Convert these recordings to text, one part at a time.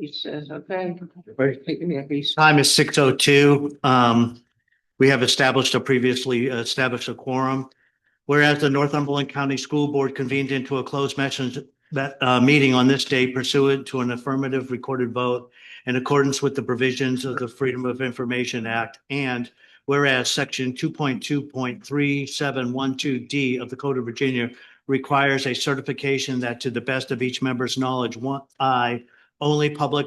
He says, okay. Right. Give me a piece. Time is 6:02. We have previously established a quorum. Whereas the Northumberland County School Board convened into a closed meeting on this day pursuant to an affirmative recorded vote in accordance with the provisions of the Freedom of Information Act. And whereas section 2.2.3712D of the Code of Virginia requires a certification that to the best of each member's knowledge, only public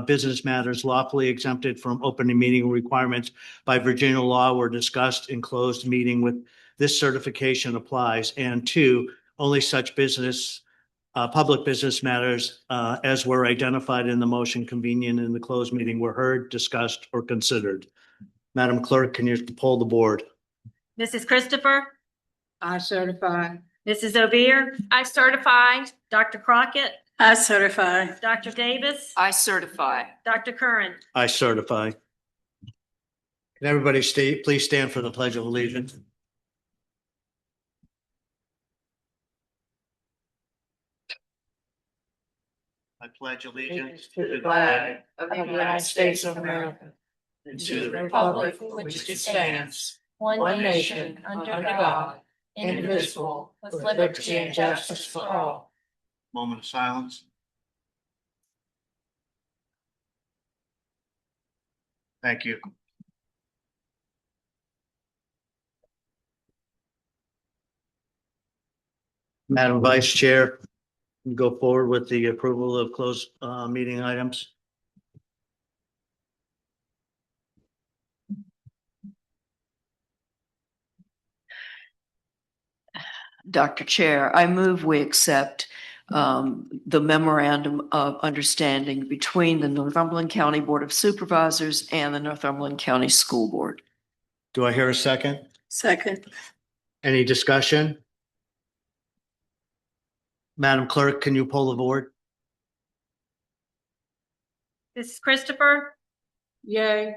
business matters lawfully exempted from open meeting requirements by Virginia law were discussed in closed meeting with this certification applies. And two, only such public business matters as were identified in the motion convenient in the closed meeting were heard, discussed, or considered. Madam Clerk, can you poll the board? Mrs. Christopher, I certify. Mrs. O'Beer, I certify. Dr. Crockett, I certify. Dr. Davis, I certify. Dr. Curran. I certify. Can everybody please stand for the Pledge of Allegiance? I pledge allegiance To the flag of the United States of America and to the republic for which it stands, one nation, under God, indivisible, with liberty and justice for all. Moment of silence. Thank you. Madam Vice Chair, go forward with the approval of closed meeting items. Dr. Chair, I move we accept the memorandum of understanding between the Northumberland County Board of Supervisors and the Northumberland County School Board. Do I hear a second? Second. Any discussion? Madam Clerk, can you poll the board? Mrs. Christopher, Yay.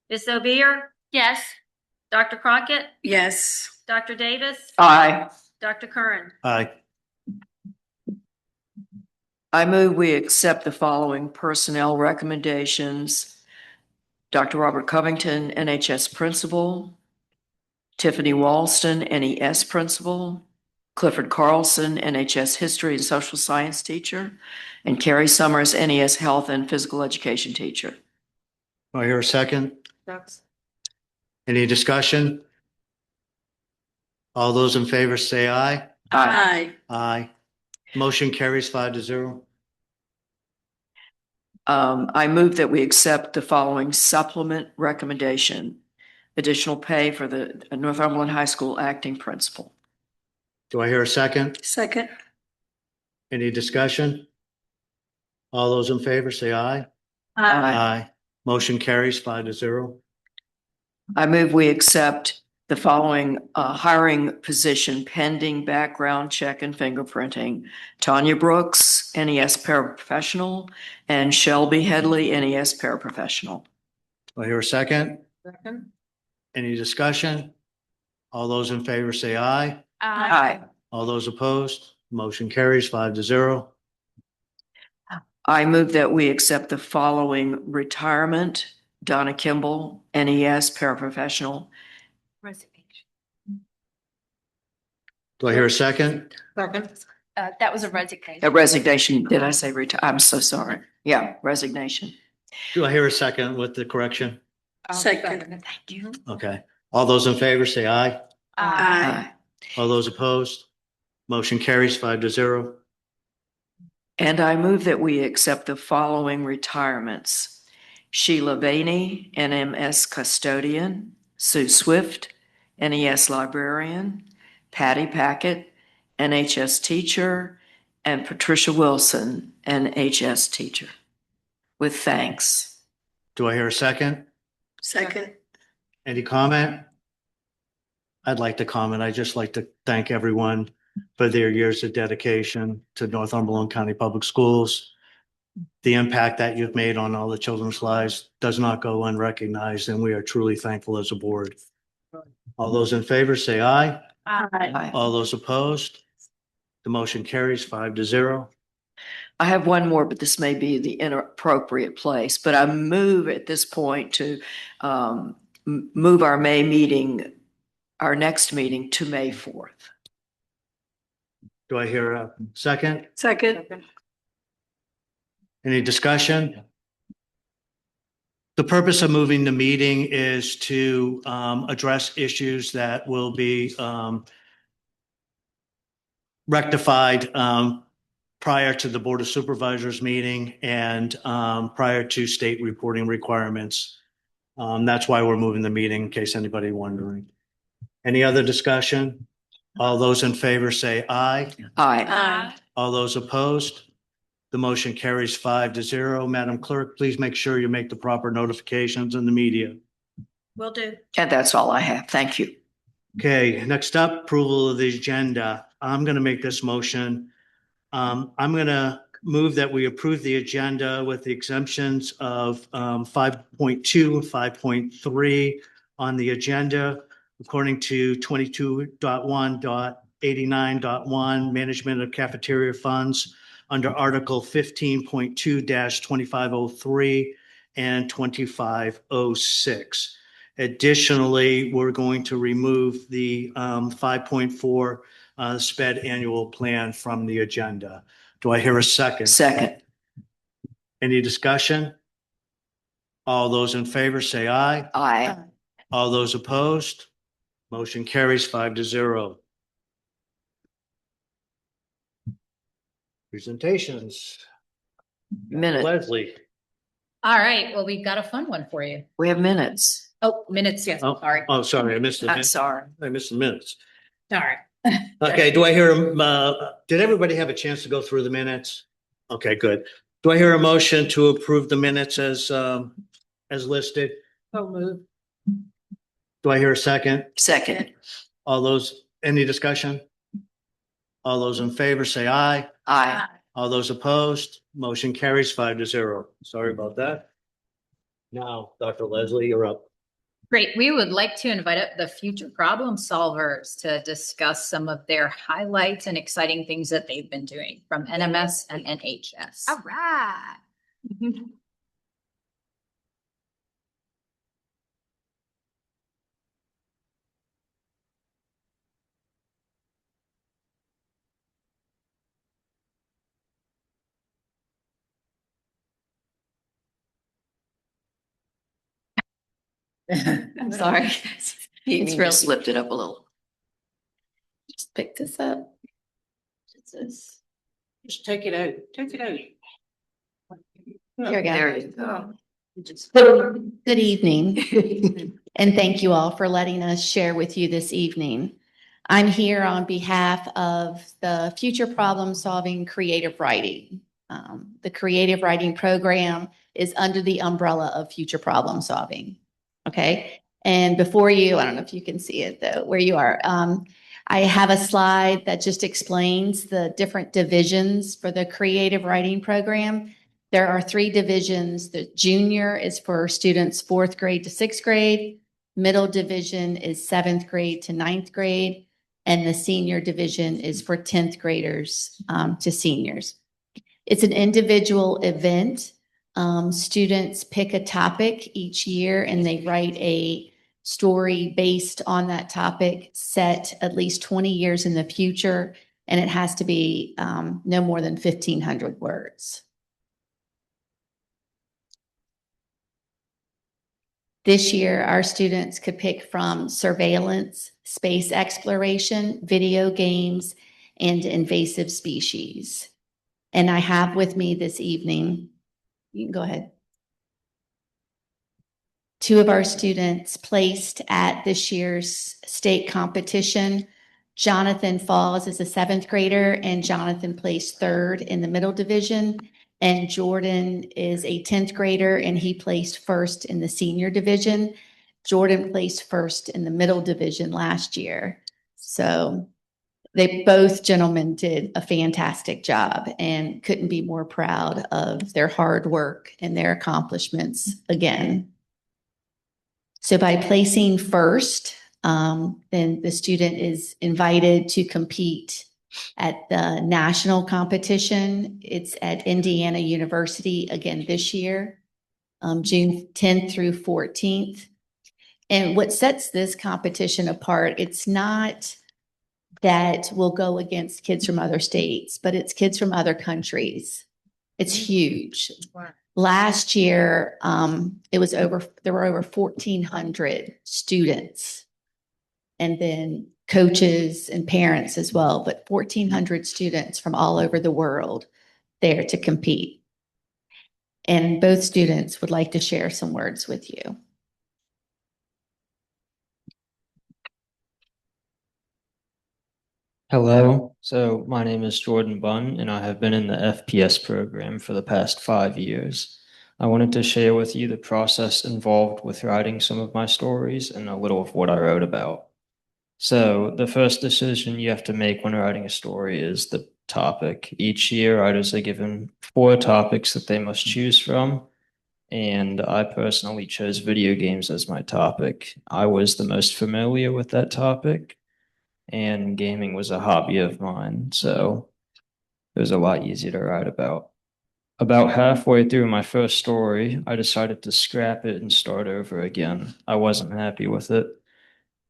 Ms. O'Beer. Yes. Dr. Crockett, Yes. Dr. Davis, Aye. Dr. Curran. Aye. I move we accept the following personnel recommendations. Dr. Robert Covington, NHS Principal. Tiffany Walston, NES Principal. Clifford Carlson, NHS History and Social Science Teacher. And Carrie Summers, NES Health and Physical Education Teacher. Do I hear a second? Any discussion? All those in favor say aye. Aye. Aye. Motion carries 5-0. I move that we accept the following supplement recommendation. Additional pay for the Northumberland High School acting principal. Do I hear a second? Second. Any discussion? All those in favor say aye. Aye. Motion carries 5-0. I move we accept the following hiring position pending background check and fingerprinting. Tanya Brooks, NES paraprofessional, and Shelby Headley, NES paraprofessional. Do I hear a second? Second. Any discussion? All those in favor say aye. Aye. All those opposed? Motion carries 5-0. I move that we accept the following retirement. Donna Kimball, NES paraprofessional. Resignation. Do I hear a second? Second. That was a resignation. A resignation. Did I say retire? I'm so sorry. Yeah, resignation. Do I hear a second with the correction? Second. Thank you. Okay. All those in favor say aye. Aye. All those opposed? Motion carries 5-0. And I move that we accept the following retirements. Sheila Vaney, NMS custodian. Sue Swift, NES librarian. Patty Packett, NHS teacher. And Patricia Wilson, NHS teacher. With thanks. Do I hear a second? Second. Any comment? I'd like to comment. I'd just like to thank everyone for their years of dedication to Northumberland County Public Schools. The impact that you've made on all the children's lives does not go unrecognized, and we are truly thankful as a board. All those in favor say aye. Aye. All those opposed? The motion carries 5-0. I have one more, but this may be the inappropriate place, but I move at this point to move our our next meeting to May 4th. Do I hear a second? Second. Any discussion? The purpose of moving the meeting is to address issues that will be rectified prior to the Board of Supervisors meeting and prior to state reporting requirements. That's why we're moving the meeting, in case anybody wondering. Any other discussion? All those in favor say aye. Aye. Aye. All those opposed? The motion carries 5-0. Madam Clerk, please make sure you make the proper notifications in the media. Will do. And that's all I have. Thank you. Okay, next up, approval of the agenda. I'm going to make this motion. I'm going to move that we approve the agenda with the exemptions of 5.2 and 5.3 on the agenda according to 22.1.89.1 management of cafeteria funds under Article 15.2-2503 and 2506. Additionally, we're going to remove the 5.4 SPED annual plan from the agenda. Do I hear a second? Second. Any discussion? All those in favor say aye. Aye. All those opposed? Motion carries 5-0. Presentations. Minute. Leslie. All right, well, we've got a fun one for you. We have minutes. Oh, minutes, yes, Oh, sorry, oh, sorry, I missed the I'm minutes. sorry. I missed the minutes. sorry. Okay, do I hear, did everybody have a chance to go through the minutes? Okay, good. Do I hear a motion to approve the minutes as listed? So moved. Do I hear a second? Second. All those, any discussion? All those in favor say aye. Aye. All those opposed, motion carries 5-0. Sorry about that. Now, Dr. Leslie, you're up. Great, we would like to invite up the future problem solvers to discuss some of their highlights and exciting things that they've been doing from NMS and NHS. All right. I'm sorry. You It's really, just lift it up a little. just pick this up. Just take it out. Take it out. Here we go. There you go. Good evening, and thank you all for letting us share with you this evening. I'm here on behalf of the Future Problem Solving Creative Writing. The Creative Writing Program is under the umbrella of Future Problem Solving. Okay, and before you, I don't know if you can see it though, where you are. I have a slide that just explains the different divisions for the Creative Writing Program. There are 3 divisions. The junior is for students 4th grade to 6th grade. Middle division is 7th grade to 9th grade. And the senior division is for 10th graders to seniors. It's an individual event. Students pick a topic each year and they write a story based on that topic set at least 20 years in the future. And it has to be no more than 1,500 words. This year, our students could pick from surveillance, space exploration, video games, and invasive species. And I have with me this evening, you can go ahead. 2 of our students placed at this year's state competition. Jonathan Falls is a 7th grader, and Jonathan placed 3rd in the middle division. And Jordan is a 10th grader, and he placed 1st in the senior division. Jordan placed 1st in the middle division last year. So they both gentlemen did a fantastic job and couldn't be more proud of their hard work and their accomplishments again. So by placing 1st, then the student is invited to compete at the national competition. It's at Indiana University again this year, June 10th through 14th. And what sets this competition apart, it's not that we'll go against kids from other states, but it's kids from other countries. It's huge. Last year, there were over 1,400 students, and then coaches and parents as well, but 1,400 students from all over the world there to compete. And both students would like to share some words with you. Hello, so my name is Jordan Bunn, and I have been in the FPS program for the past 5 years. I wanted to share with you the process involved with writing some of my stories and a little of what I wrote about. So the first decision you have to make when writing a story is the topic. Each year, writers are given 4 topics that they must choose from, and I personally chose video games as my topic. I was the most familiar with that topic, and gaming was a hobby of mine, so it was a lot easier to write about. About halfway through my first story, I decided to scrap it and start over again. I wasn't happy with it.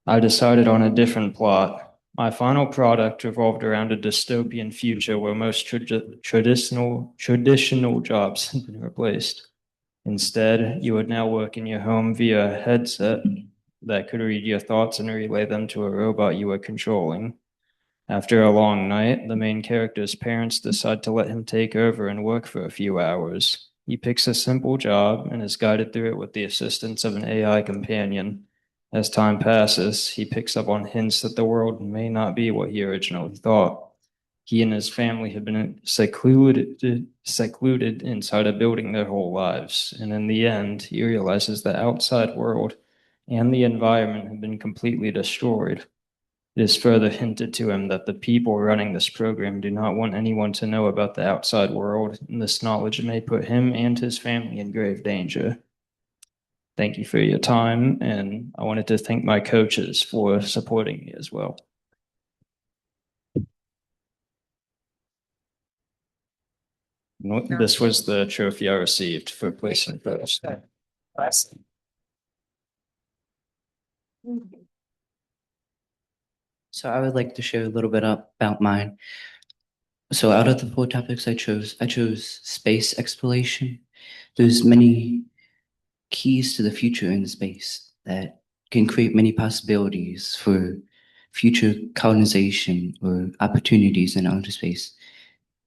I decided on a different plot. My final product revolved around a dystopian future where most traditional jobs had been replaced. Instead, you would now work in your home via a headset that could read your thoughts and relay them to a robot you were controlling. After a long night, the main character's parents decide to let him take over and work for a few hours. He picks a simple job and is guided through it with the assistance of an AI companion. As time passes, he picks up on hints that the world may not be what he originally thought. He and his family have been secluded inside a building their whole lives, and in the end, he realizes the outside world and the environment have been completely destroyed. It is further hinted to him that the people running this program do not want anyone to know about the outside world, and this knowledge may put him and his family in grave danger. Thank you for your time, and I wanted to thank my coaches for supporting me as well. This was the trophy I received for placing first. So I would like to share a little bit about mine. So out of the 4 topics I chose space exploration. There's many keys to the future in space that can create many possibilities for future colonization or opportunities in outer space.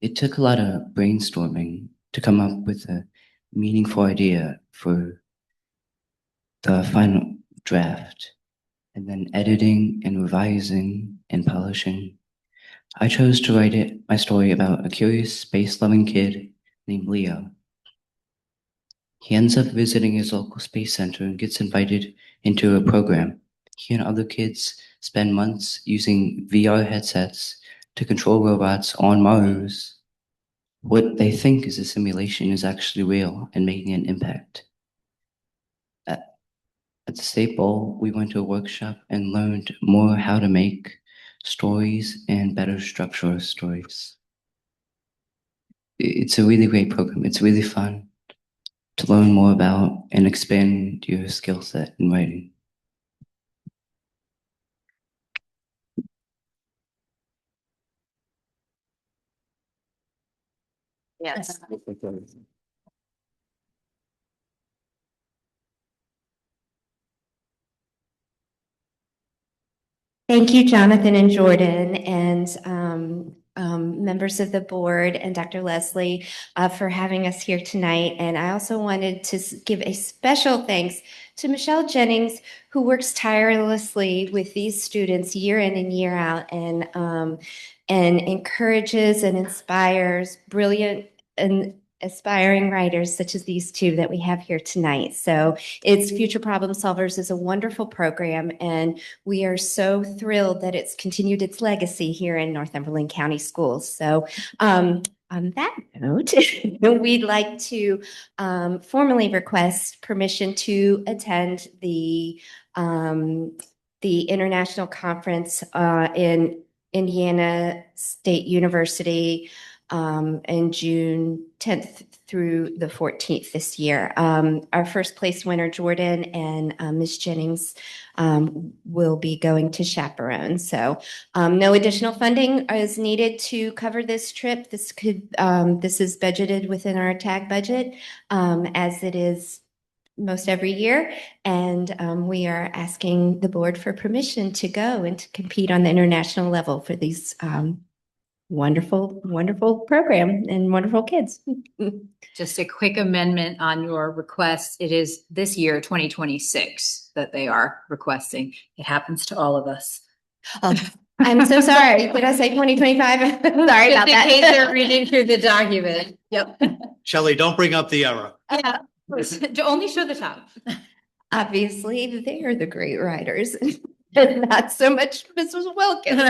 It took a lot of brainstorming to come up with a meaningful idea for the final draft, and then editing and revising and polishing. I chose to write my story about a curious space-loving kid named Leo. He ends up visiting his local space center and gets invited into a program. He and other kids spend months using VR headsets to control robots on Mars. What they think is a simulation is actually real and making an impact. At the State Bowl, we went to a workshop and learned more how to make stories and better structure stories. It's a really great program. It's really fun to learn more about and expand your skill set in writing. Yes. Thank you, Jonathan and Jordan, and members of the board and Dr. Leslie for having us here tonight. And I also wanted to give a special thanks to Michelle Jennings, who works tirelessly with these students year in and year out, and encourages and inspires brilliant and aspiring writers such as these 2 that we have here tonight. So it's Future Problem Solvers is a wonderful program, and we are so thrilled that it's continued its legacy here in Northumberland County Schools. So on that note, we'd like to formally request permission to attend the international conference in Indiana State University in June 10th through the 14th this year. Our first place winner, Jordan, and Ms. Jennings will be going to chaperone. So no additional funding is needed to cover this trip. This is budgeted within our TAG budget, as it is most every year. And we are asking the board for permission to go and to compete on the international level for these wonderful, wonderful program and wonderful kids. Just a quick amendment on your request. It is this year, 2026, that they are requesting. It happens to all of us. I'm so sorry. Did I say 2025? Sorry about Just in that. case they're reading through the document. Yep. Shelley, don't bring up the error. Yeah. Only show the top. Obviously, they're the great writers. Not so much Mrs. Wilkins.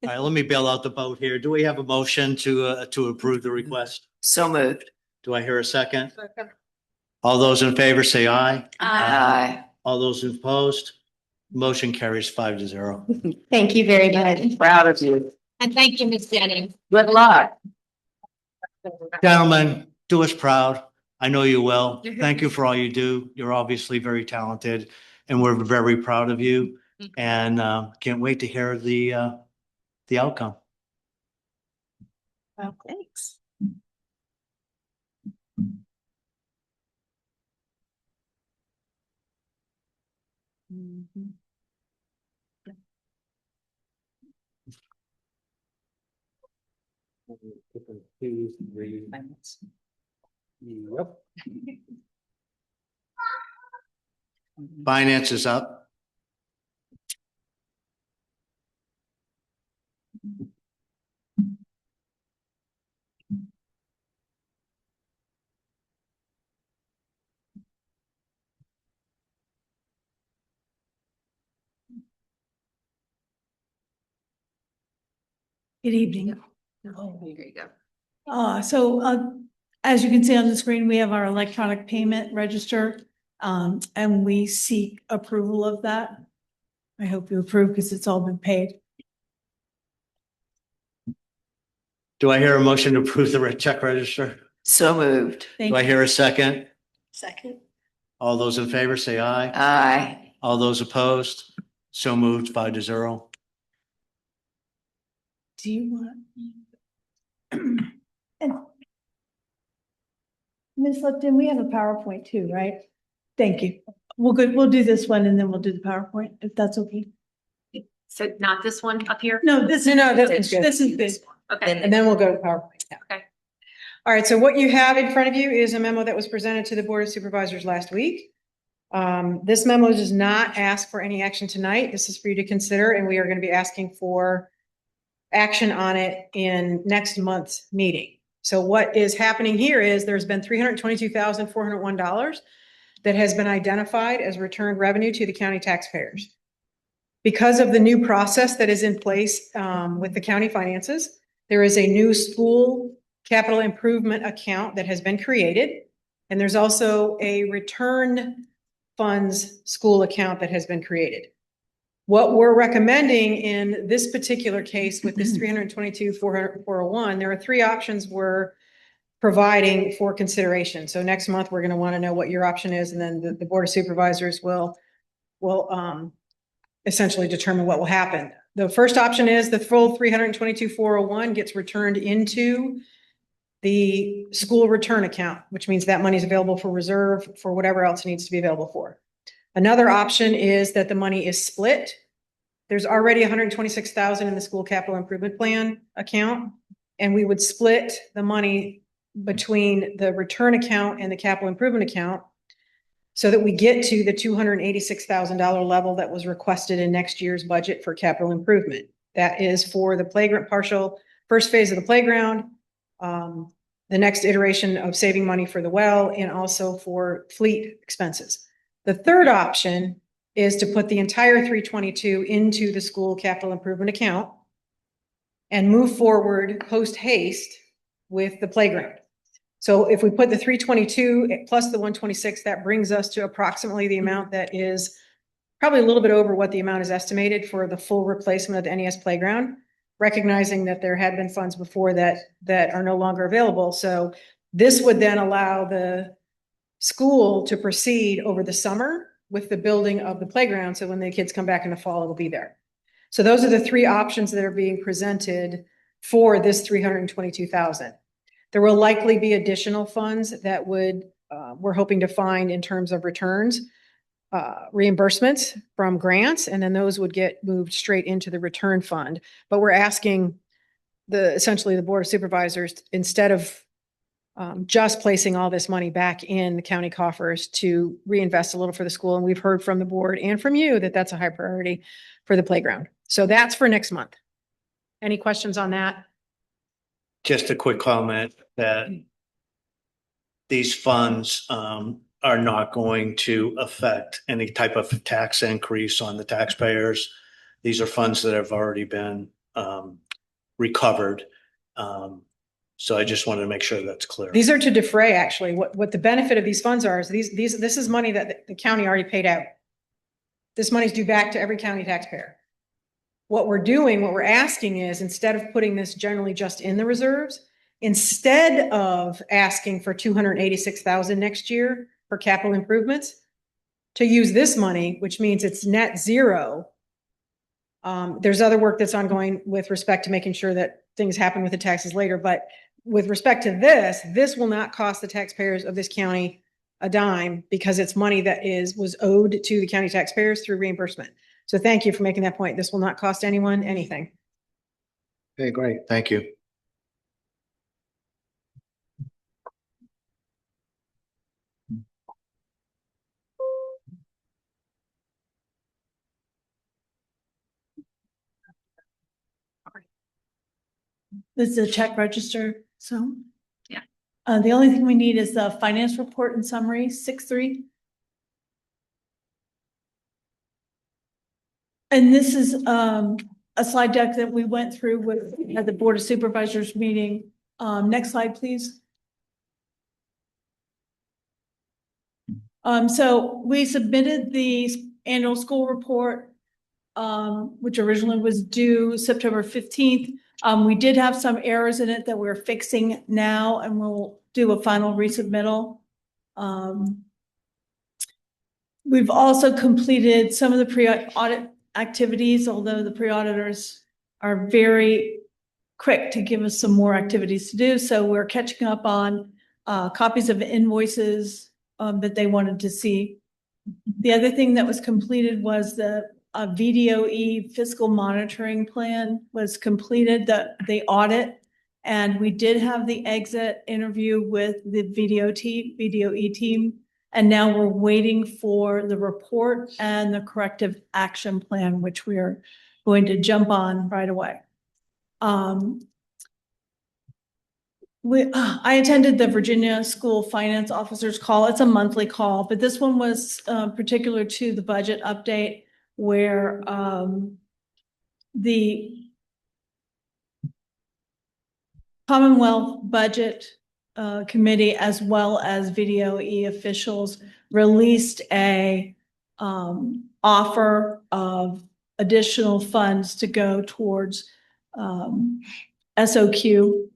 All right, let me bail out the boat here. Do we have a motion to approve the request? So moved. Do I hear a second? All those in favor say aye. Aye. All those opposed? Motion carries 5-0. Thank you very much. Proud of you. And thank you, Ms. Jennings. Good luck. Gentlemen, do us proud. I know you will. Thank you for all you do. You're obviously very talented, and we're very proud of you. And can't wait to hear the outcome. Well, thanks. Yep. Finance is up. Good evening. Oh, here you go. As you can see on the screen, we have our electronic payment register, and we seek approval of that. I hope you approve because it's all been paid. Do I hear a motion to approve the check register? So moved. Thank Do I you. hear a second? Second. All those in favor say aye. Aye. All those opposed? So moved 5-0. Do you want? And Ms. Lipton, we have a PowerPoint too, right? Thank you. We'll do this one and then we'll do the PowerPoint, if that's okay. So not this one up here? No, this is good. This is good. Okay. And then we'll go to PowerPoint. Yeah. Okay. All right, so what you have in front of you is a memo that was presented to the Board of Supervisors last week. This memo does not ask for any action tonight. This is for you to consider, and we are going to be asking for action on it in next month's meeting. So what is happening here is there's been $322,401 that has been identified as returned revenue to the county taxpayers. Because of the new process that is in place with the county finances, there is a new school capital improvement account that has been created. And there's also a return funds school account that has been created. What we're recommending in this particular case with this $322,401, there are three options we're providing for consideration. So next month, we're going to want to know what your option is, and then the Board of Supervisors will essentially determine what will happen. The first option is the full $322,401 gets returned into the school return account, which means that money is available for reserve for whatever else it needs to be available for. Another option is that the money is split. There's already $126,000 in the school capital improvement plan account, and we would split the money between the return account and the capital improvement account so that we get to the $286,000 level that was requested in next year's budget for capital improvement. That is for the playground first phase of the playground, the next iteration of saving money for the well, and also for fleet expenses. The third option is to put the entire 322 into the school capital improvement account and move forward post haste with the playground. So if we put the 322 plus the 126, that brings us to approximately the amount that is probably a little bit over what the amount is estimated for the full replacement of the NES playground, recognizing that there had been funds before that are no longer available. So this would then allow the school to proceed over the summer with the building of the playground. So when the kids come back in the fall, it'll be there. So those are the three options that are being presented for this 322,000. There will likely be additional funds that we're hoping to find in terms of returns, reimbursements from grants, and then those would get moved straight into the return fund. But we're asking essentially the Board of Supervisors, instead of just placing all this money back in the county coffers, to reinvest a little for the school. And we've heard from the board and from you that that's a high priority for the playground. So that's for next month. Any questions on that? Just a quick comment that these funds are not going to affect any type of tax increase on the taxpayers. These are funds that have already been recovered. So I just wanted to make sure that's clear. These are to defray, actually. What the benefit of these funds are is this is money that the county already paid out. This money's due back to every county taxpayer. What we're asking is, instead of putting this generally just in the reserves, instead of asking for 286,000 next year for capital improvements, to use this money, which means it's net zero. There's other work that's ongoing with respect to making sure that things happen with the taxes later, but with respect to this will not cost the taxpayers of this county a dime, because it's money that was owed to the county taxpayers through reimbursement. So thank you for making that point. This will not cost anyone anything. Okay, great. Thank you. This is a check register, so. Yeah. The only thing we need is the finance report and summary, 6-3. And this is a slide deck that we went through at the Board of Supervisors meeting. Next slide, please. So we submitted the annual school report, which originally was due September 15th. We did have some errors in it that we're fixing now, and we'll do a final resubmittal. We've also completed some of the pre-audit activities, although the pre-auditors are very quick to give us some more activities to do. So we're catching up on copies of invoices that they wanted to see. The other thing that was completed was the VDOE fiscal monitoring plan was completed, the audit, and we did have the exit interview with the VDOE team, and now we're waiting for the report and the corrective action plan, which we are going to jump on right away. I attended the Virginia School Finance Officers call. It's a monthly call, but this one was particular to the budget update, where the Commonwealth Budget Committee, as well as VDOE officials, released a offer of additional funds to go towards SOQ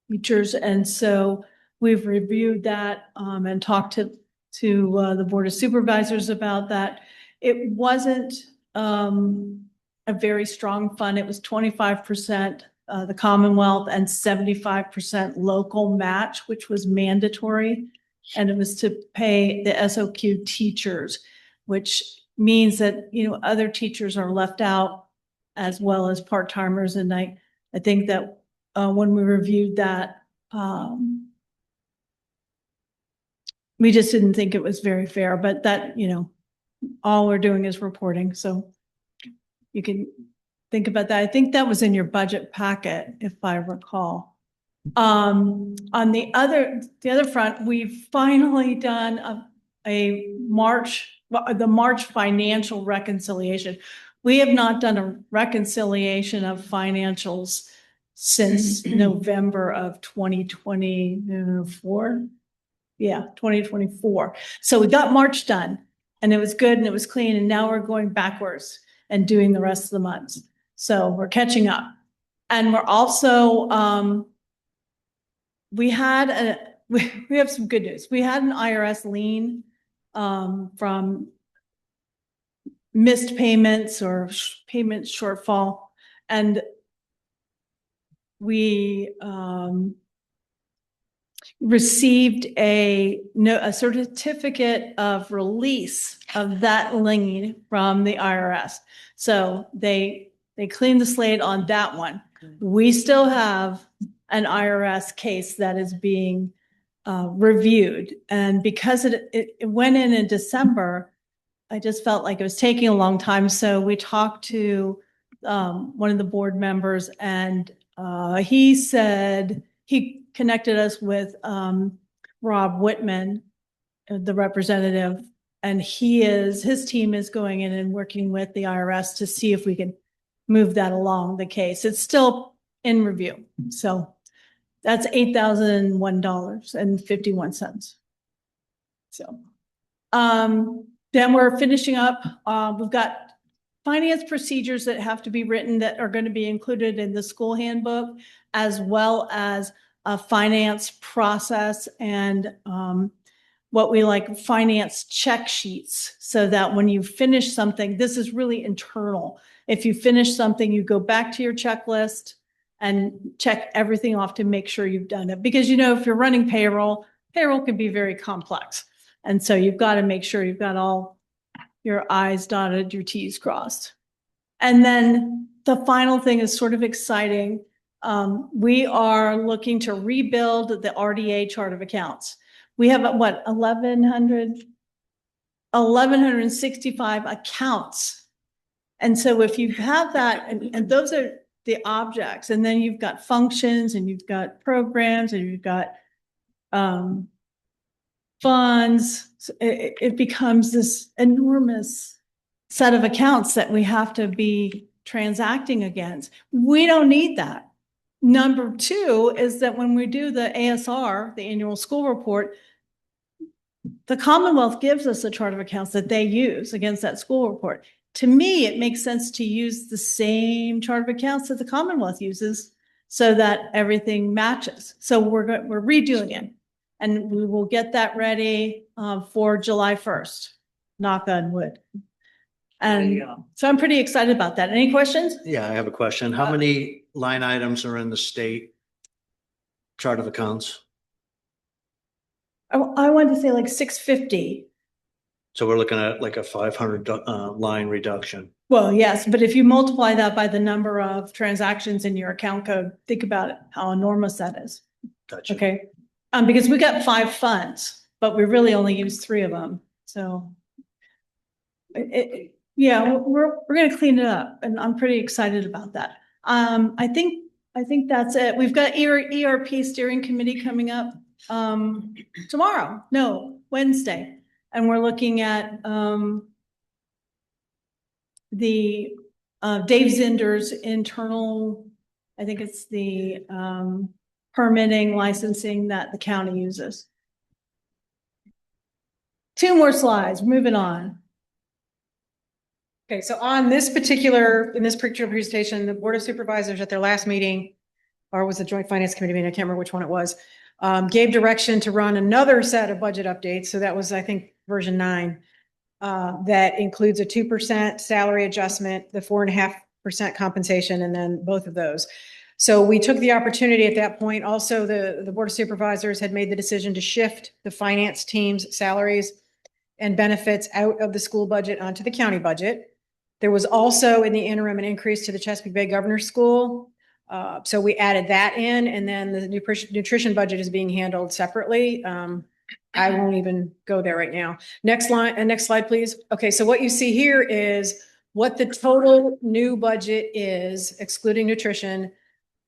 features. And so we've reviewed that and talked to the Board of Supervisors about that. It wasn't a very strong fund. It was 25% the Commonwealth and 75% local match, which was mandatory. And it was to pay the SOQ teachers, which means that, other teachers are left out, as well as part-timers. And I think that when we reviewed that, we just didn't think it was very fair, but that, all we're doing is reporting. So you can think about that. I think that was in your budget packet, if I recall. On the other front, we've finally done the March financial reconciliation. We have not done a reconciliation of financials since November of 2024. Yeah, 2024. So we got March done. and it was good and it was clean. And now we're going backwards and doing the rest of the months. So we're catching up. And we're also, we have some good news. We had an IRS lien from missed payments or payment shortfall. And we received a certificate of release of that lien from the IRS. So they cleaned the slate on that one. We still have an IRS case that is being reviewed. And because it went in December, I just felt like it was taking a long time. So we talked to one of the board members, and he said he connected us with Rob Whitman, the representative, and his team is going in and working with the IRS to see if we can move that along the case. It's still in review. So that's $8,001.51. So then we're finishing up. We've got finance procedures that have to be written that are going to be included in the school handbook, as well as a finance process and what we like finance check sheets, so that when you finish something, this is really internal. If you finish something, you go back to your checklist and check everything off to make sure you've done it. Because, if you're running payroll can be very complex. And so you've got to make sure you've got all your I's dotted, your T's crossed. And then the final thing is sort of exciting. We are looking to rebuild the RDA chart of accounts. We have 1,165 accounts. And so if you have that, and those are the objects, and then you've got functions, and you've got programs, and you've got funds, it becomes this enormous set of accounts that we have to be transacting against. We don't need that. Number two is that when we do the ASR, the annual school report, the Commonwealth gives us a chart of accounts that they use against that school report. To me, it makes sense to use the same chart of accounts that the Commonwealth uses so that everything matches. So we're redoing it, and we will get that ready for July 1st, knock on wood. And so I'm pretty excited about that. Any questions? Yeah, I have a question. How many line items are in the state chart of accounts? I wanted to say like 650. So we're looking at like a 500 line reduction. Well, yes, but if you multiply that by the number of transactions in your account code, think about it, how enormous that is. Gotcha. Okay. Because we got 5 funds, but we really only use 3 of them. So yeah, we're going to clean it up, and I'm pretty excited about that. I think that's it. We've got ERP steering committee coming up Wednesday. And we're looking at the Dave Zinder's internal, I think it's the permitting licensing that the county uses. 2 more slides, moving on. Okay, so in this particular presentation, the Board of Supervisors at their last meeting, or was the Joint Finance Committee meeting, I can't remember which one it was, gave direction to run another set of budget updates. So that was, I think, version 9. That includes a 2% salary adjustment, the 4.5% compensation, and then both of those. So we took the opportunity at that point. Also, the Board of Supervisors had made the decision to shift the finance team's salaries and benefits out of the school budget onto the county budget. There was also in the interim an increase to the Chesapeake Bay Governor's School. So we added that in, and then the nutrition budget is being handled separately. I won't even go there right now. Next slide, please. Okay, so what you see here is what the total new budget is, excluding nutrition,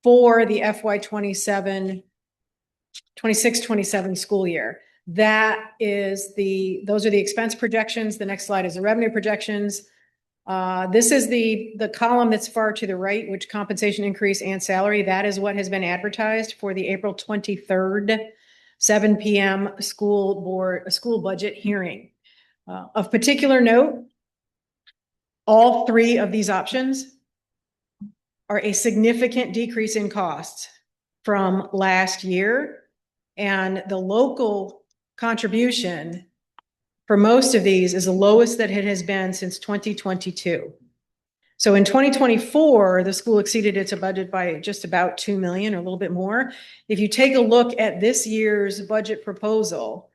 for the FY 26-27 school year. Those are the expense projections. The next slide is the revenue projections. This is the column that's far to the right, which compensation increase and salary. That is what has been advertised for the April 23rd, 7 p.m. school budget hearing. Of particular note, all three of these options are a significant decrease in costs from last year. And the local contribution for most of these is the lowest that it has been since 2022. So in 2024, the school exceeded its budget by just about 2 million or a little bit more. If you take a look at this year's budget proposal,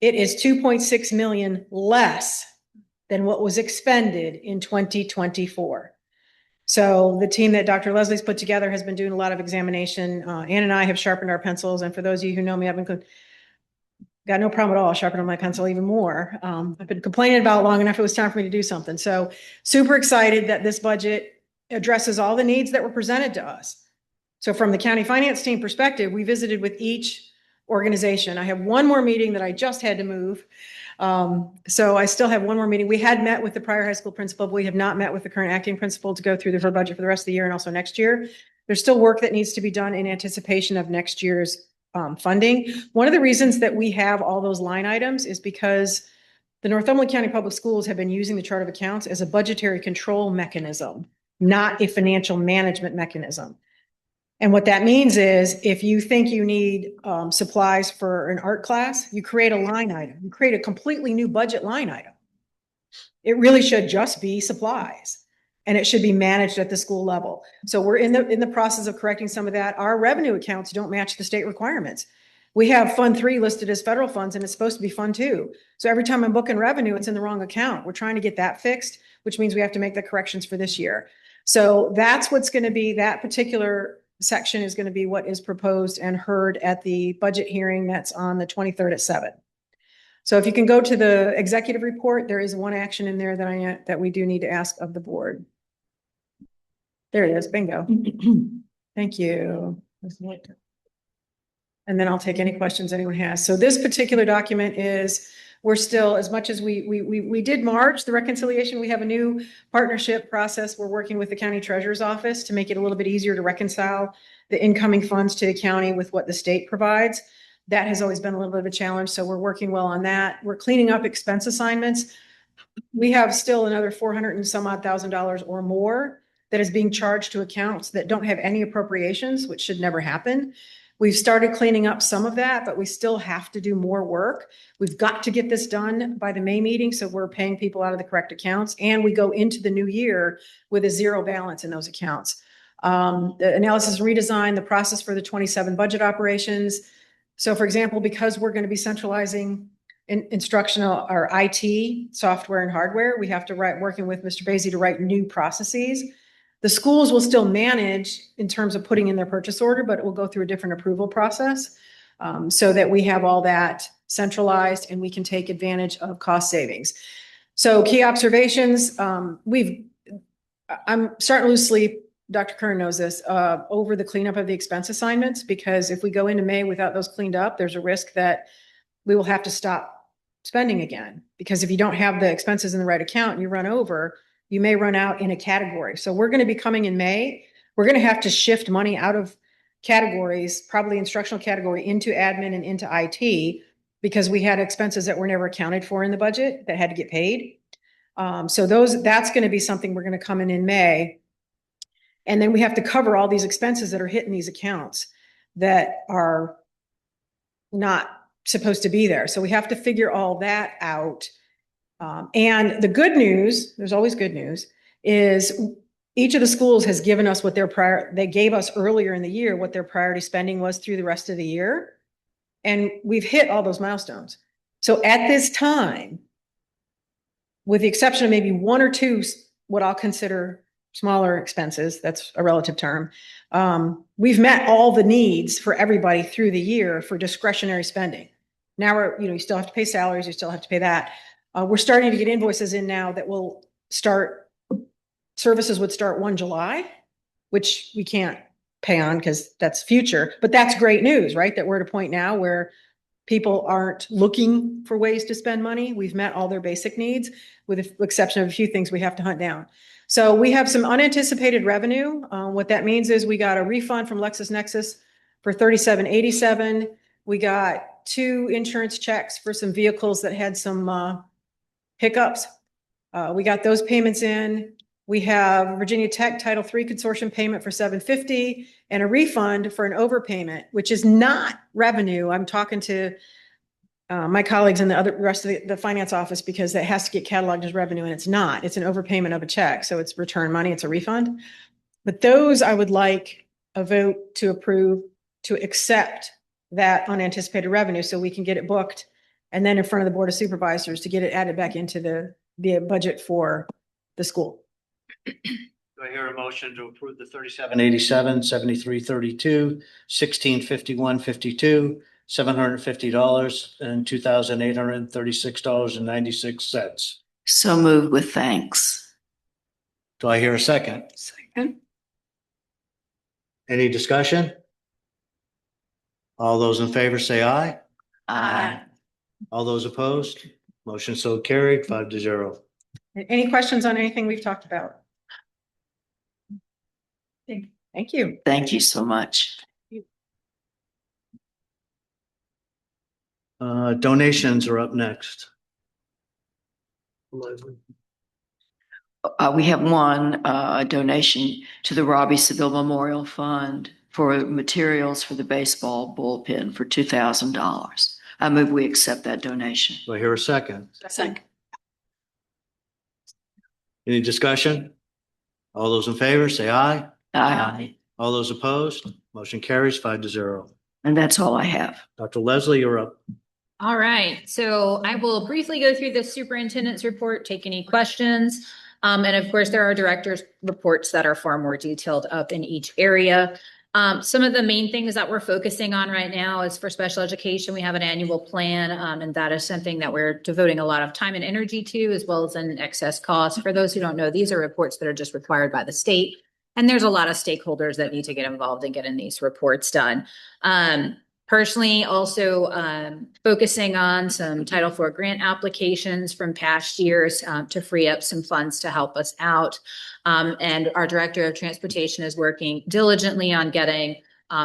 it is 2.6 million less than what was expended in 2024. So the team that Dr. Leslie's put together has been doing a lot of examination. Ann and I have sharpened our pencils. And for those of you who know me, I've been got no problem at all sharpening my pencil even more. I've been complaining about it long enough. It was time for me to do something. So super excited that this budget addresses all the needs that were presented to us. So from the county finance team perspective, we visited with each organization. I have one more meeting that I just had to move. So I still have one more meeting. We had met with the prior high school principal, but we have not met with the current acting principal to go through her budget for the rest of the year and also next year. There's still work that needs to be done in anticipation of next year's funding. One of the reasons that we have all those line items is because the Northumberland County Public Schools have been using the chart of accounts as a budgetary control mechanism, not a financial management mechanism. And what that means is if you think you need supplies for an art class, you create a line item, you create a completely new budget line item. It really should just be supplies. And it should be managed at the school level. So we're in the process of correcting some of that. Our revenue accounts don't match the state requirements. We have Fund 3 listed as federal funds, and it's supposed to be Fund 2. So every time I'm booking revenue, it's in the wrong account. We're trying to get that fixed, which means we have to make the corrections for this year. So that's what's going to be, that particular section is going to be what is proposed and heard at the budget hearing that's on the 23rd at 7. So if you can go to the executive report, there is one action in there that we do need to ask of the board. There it is, bingo. Thank you. And then I'll take any questions anyone has. So this particular document is, we're still, as much as we did March, the reconciliation, we have a new partnership process. We're working with the county treasurer's office to make it a little bit easier to reconcile the incoming funds to the county with what the state provides. That has always been a little bit of a challenge. So we're working well on that. We're cleaning up expense assignments. We have still another $400 and some odd thousand or more that is being charged to accounts that don't have any appropriations, which should never happen. We've started cleaning up some of that, but we still have to do more work. We've got to get this done by the May meeting. So we're paying people out of the correct accounts, and we go into the new year with a zero balance in those accounts. The analysis and redesign, the process for the 27 budget operations. So for example, because we're going to be centralizing instructional or IT software and hardware, we have to working with Mr. Basie to write new processes. The schools will still manage in terms of putting in their purchase order, but it will go through a different approval process so that we have all that centralized and we can take advantage of cost savings. So key observations, I'm starting to lose sleep. Dr. Kern knows this, over the cleanup of the expense assignments, because if we go into May without those cleaned up, there's a risk that we will have to stop spending again. Because if you don't have the expenses in the right account and you run over, you may run out in a category. So we're going to be coming in May. We're going to have to shift money out of categories, probably instructional category, into admin and into IT, because we had expenses that were never accounted for in the budget that had to get paid. So that's going to be something we're going to come in May. And then we have to cover all these expenses that are hitting these accounts that are not supposed to be there. So we have to figure all that out. And the good news, there's always good news, is each of the schools has given us what they gave us earlier in the year, what their priority spending was through the rest of the year. And we've hit all those milestones. So at this time, with the exception of maybe one or two, what I'll consider smaller expenses, that's a relative term, we've met all the needs for everybody through the year for discretionary spending. Now you still have to pay salaries, you still have to pay that. We're starting to get invoices in now that will start, services would start 1 July, which we can't pay on because that's future, but that's great news, right? That we're at a point now where people aren't looking for ways to spend money. We've met all their basic needs with the exception of a few things we have to hunt down. So we have some unanticipated revenue. What that means is we got a refund from LexisNexis for $37.87. We got 2 insurance checks for some vehicles that had some hiccups. We got those payments in. We have Virginia Tech Title III consortium payment for $750 and a refund for an overpayment, which is not revenue. I'm talking to my colleagues in the rest of the finance office because that has to get cataloged as revenue and it's not. It's an overpayment of a check. So it's return money. It's a refund. But those I would like a vote to approve to accept that unanticipated revenue so we can get it booked and then in front of the Board of Supervisors to get it added back into the budget for the school. Do I hear a motion to approve the 3787, 7332, 165152, $750 and $2,836.96? So moved with thanks. Do I hear a second? Second. Any discussion? All those in favor say aye. Aye. All those opposed? Motion so carried, 5-0. Any questions on anything we've talked about? Thank you. Thank you so much. Donations are up next. We have one donation to the Robbie Seville Memorial Fund for materials for the baseball bullpen for $2,000. I move we accept that donation. Do I hear a second? Second. Any discussion? All those in favor say aye. Aye. All those opposed? Motion carries 5-0. And that's all I have. Dr. Leslie, you're up. All right, so I will briefly go through the superintendent's report, take any questions. And of course, there are director's reports that are far more detailed up in each area. Some of the main things that we're focusing on right now is for special education. We have an annual plan, and that is something that we're devoting a lot of time and energy to, as well as an excess cost. For those who don't know, these are reports that are just required by the state. And there's a lot of stakeholders that need to get involved in getting these reports done. Personally, also focusing on some Title IV grant applications from past years to free up some funds to help us out. And our Director of Transportation is working diligently on getting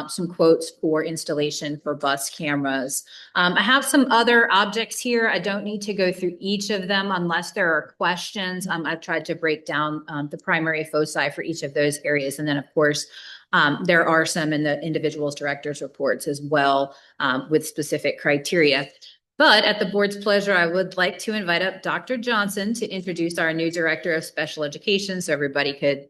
some quotes for installation for bus cameras. I have some other objects here. I don't need to go through each of them unless there are questions. I've tried to break down the primary foci for each of those areas. And then, of course, there are some in the individual's director's reports as well with specific criteria. But at the board's pleasure, I would like to invite up Dr. Johnson to introduce our new Director of Special Education so everybody could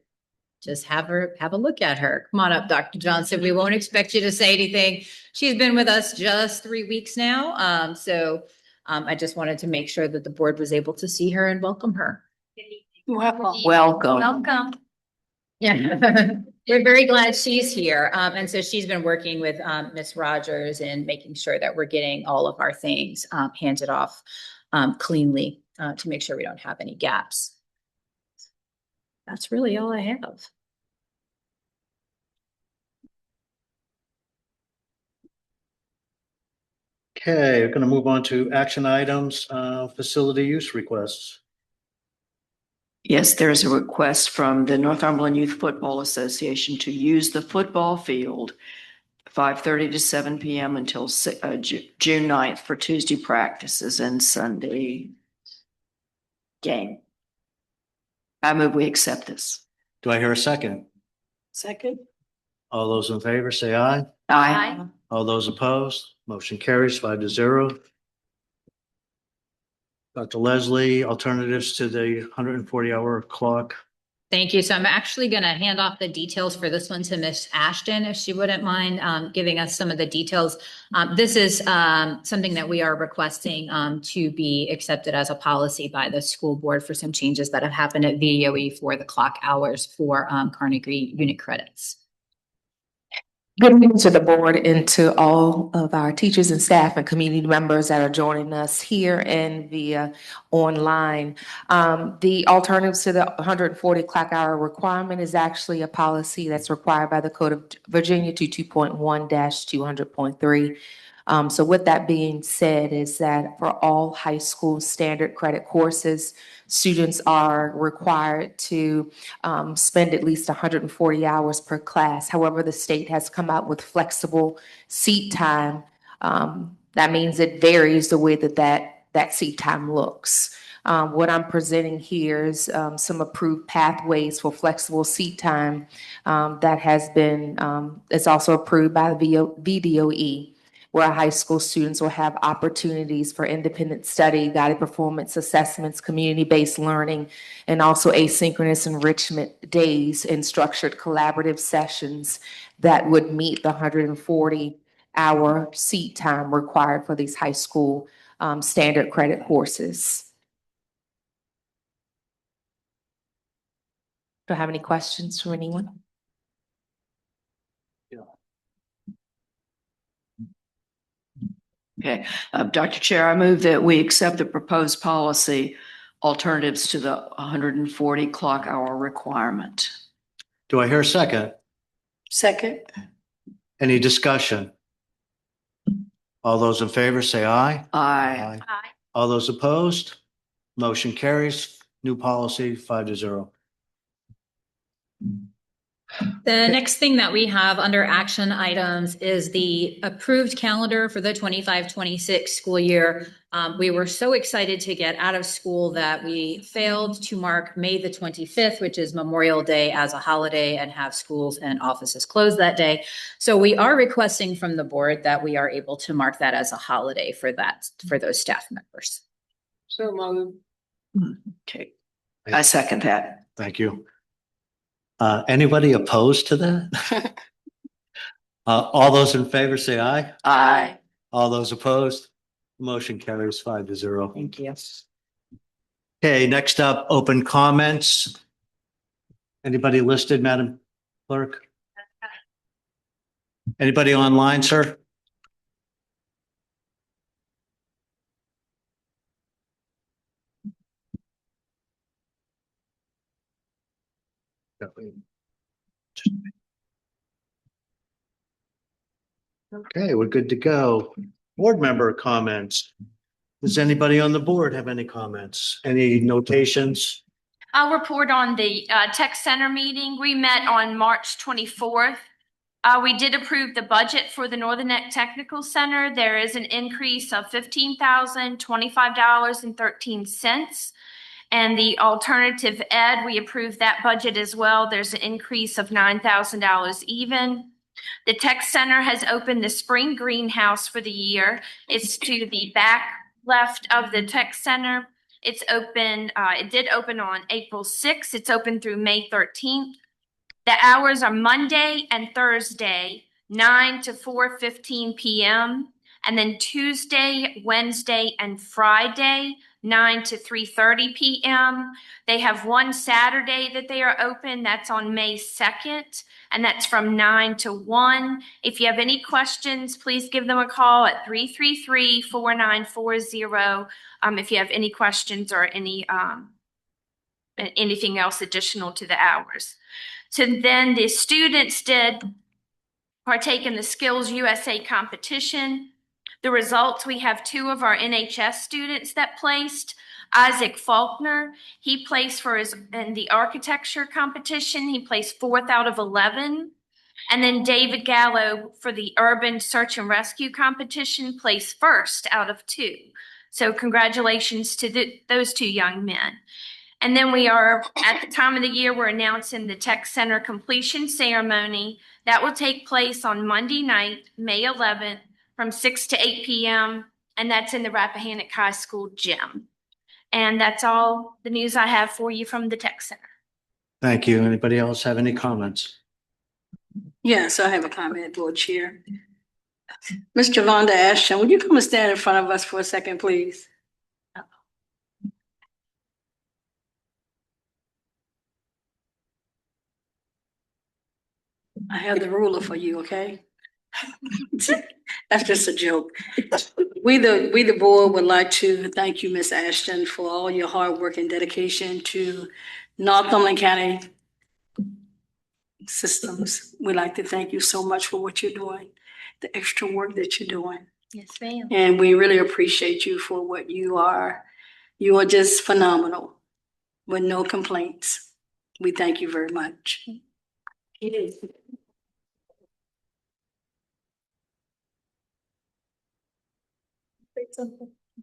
just have a look at her. Come on up, Dr. Johnson. We won't expect you to say anything. She's been with us just 3 weeks now. So I just wanted to make sure that the board was able to see her and welcome her. Welcome. Welcome. Yeah, we're very glad she's here. And so she's been working with Ms. Rogers and making sure that we're getting all of our things handed off cleanly to make sure we don't have any gaps. That's really all I have. Okay, we're going to move on to action items, facility use requests. Yes, there is a request from the Northumberland Youth Football Association to use the football field 5:30 to 7 p.m. until June 9th for Tuesday practices and Sunday game. I move we accept this. Do I hear a second? Second. All those in favor say aye. Aye. All those opposed? Motion carries 5-0. Dr. Leslie, alternatives to the 140-hour clock. Thank you. So I'm actually going to hand off the details for this one to Miss Ashton, if she wouldn't mind giving us some of the details. This is something that we are requesting to be accepted as a policy by the school board for some changes that have happened at VOE for the clock hours for Carnegie unit credits. Good evening to the board and to all of our teachers and staff and community members that are joining us here and via online. The alternatives to the 140 clock hour requirement is actually a policy that's required by the Code of Virginia 22.1-200.3. So with that being said is that for all high school standard credit courses, students are required to spend at least 140 hours per class. However, the state has come out with flexible seat time That means it varies the way that seat time looks. What I'm presenting here is some approved pathways for flexible seat time that has been, it's also approved by the VDOE, where high school students will have opportunities for independent study, guided performance assessments, community-based learning, and also asynchronous enrichment days and structured collaborative sessions that would meet the 140-hour seat time required for these high school standard credit courses. Do I have any questions from anyone? Okay, Dr. Chair, I move that we accept the proposed policy alternatives to the 140 clock hour requirement. Do I hear a second? Second. Any discussion? All those in favor say aye. Aye. Aye. All those opposed? Motion carries. New policy 5-0. The next thing that we have under action items is the approved calendar for the 25-26 school year. We were so excited to get out of school that we failed to mark May the 25th, which is Memorial Day, as a holiday and have schools and offices closed that day. So we are requesting from the board that we are able to mark that as a holiday for those staff members. So moved. Okay, I second that. Thank you. Anybody opposed to that? All those in favor say aye. Aye. All those opposed? Motion carries 5-0. Thank you. Okay, next up, open comments. Anybody listed, Madam Clerk? Anybody online, sir? Okay, we're good to go. Board member comments. Does anybody on the board have any comments? Any notations? I'll report on the tech center meeting. We met on March 24th. We did approve the budget for the Northern Neck Technical Center. There is an increase of $15,025.13. And the alternative ed, we approved that budget as well. There's an increase of $9,000 even. The tech center has opened the spring greenhouse for the year. It's to the back left of the tech center. It's open, it did open on April 6th. It's open through May 13th. The hours are Monday and Thursday, 9 to 4:15 p.m. And then Tuesday, Wednesday, and Friday, 9 to 3:30 p.m. They have one Saturday that they are open. That's on May 2nd. And that's from 9 to 1. If you have any questions, please give them a call at 333-4940. If you have any questions or anything else additional to the hours. So then the students did partake in the Skills USA competition. The results, we have 2 of our NHS students that placed. Isaac Faulkner, he placed in the architecture competition. He placed 4th out of 11. And then David Gallo for the urban search and rescue competition placed 1st out of 2. So congratulations to those 2 young men. And then we are, at the time of the year, we're announcing the Tech Center completion ceremony. That will take place on Monday night, May 11th, from 6 to 8 p.m. And that's in the Rappahannock High School gym. And that's all the news I have for you from the Tech Center. Thank you. Anybody else have any comments? Yes, I have a comment, Board Chair. Ms. Javonda Ashton, would you come and stand in front of us for a second, please? I have the ruler for you, okay? That's just a joke. We the board would like to thank you, Ms. Ashton, for all your hard work and dedication to Northumberland County systems. We'd like to thank you so much for what you're doing, the extra work that you're doing. Yes, ma'am. And we really appreciate you for what you are. You are just phenomenal with no complaints. We thank you very much.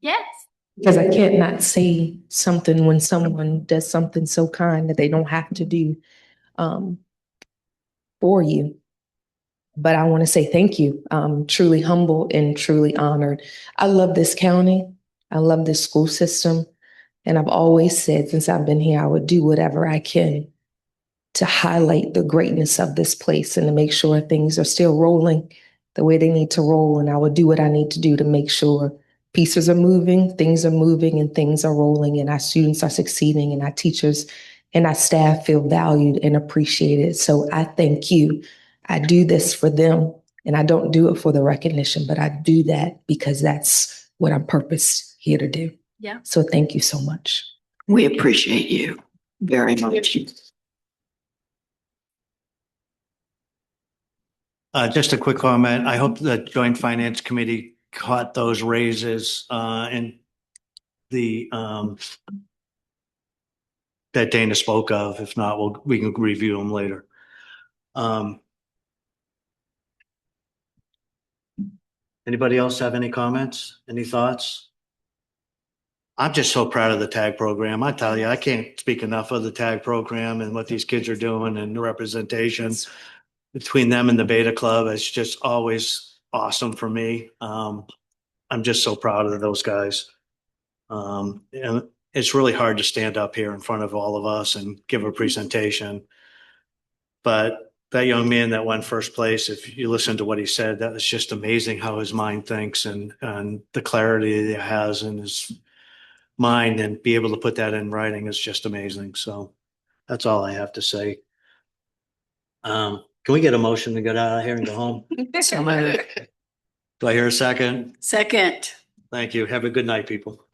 Yes. Because I can't not say something when someone does something so kind that they don't have to do for you. But I want to say thank you. I'm truly humbled and truly honored. I love this county. I love this school system. And I've always said since I've been here, I would do whatever I can to highlight the greatness of this place and to make sure things are still rolling the way they need to roll. And I would do what I need to do to make sure pieces are moving, things are moving, and things are rolling, and our students are succeeding, and our teachers and our staff feel valued and appreciated. So I thank you. I do this for them, and I don't do it for the recognition, but I do that because that's what I'm purposed here to do. Yeah. So thank you so much. We appreciate you very much. Just a quick comment. I hope the Joint Finance Committee caught those raises and the that Dana spoke of. If not, we can review them later. Anybody else have any comments? Any thoughts? I'm just so proud of the TAG program. I tell you, I can't speak enough of the TAG program and what these kids are doing and the representation between them and the Beta Club. It's just always awesome for me. I'm just so proud of those guys. And it's really hard to stand up here in front of all of us and give a presentation. But that young man that won first place, if you listen to what he said, that was just amazing how his mind thinks and the clarity that he has in his mind, and be able to put that in writing is just amazing. So that's all I have to say. Can we get a motion to get out of here and go home? So moved. Do I hear a second? Second. Thank you. Have a good night, people.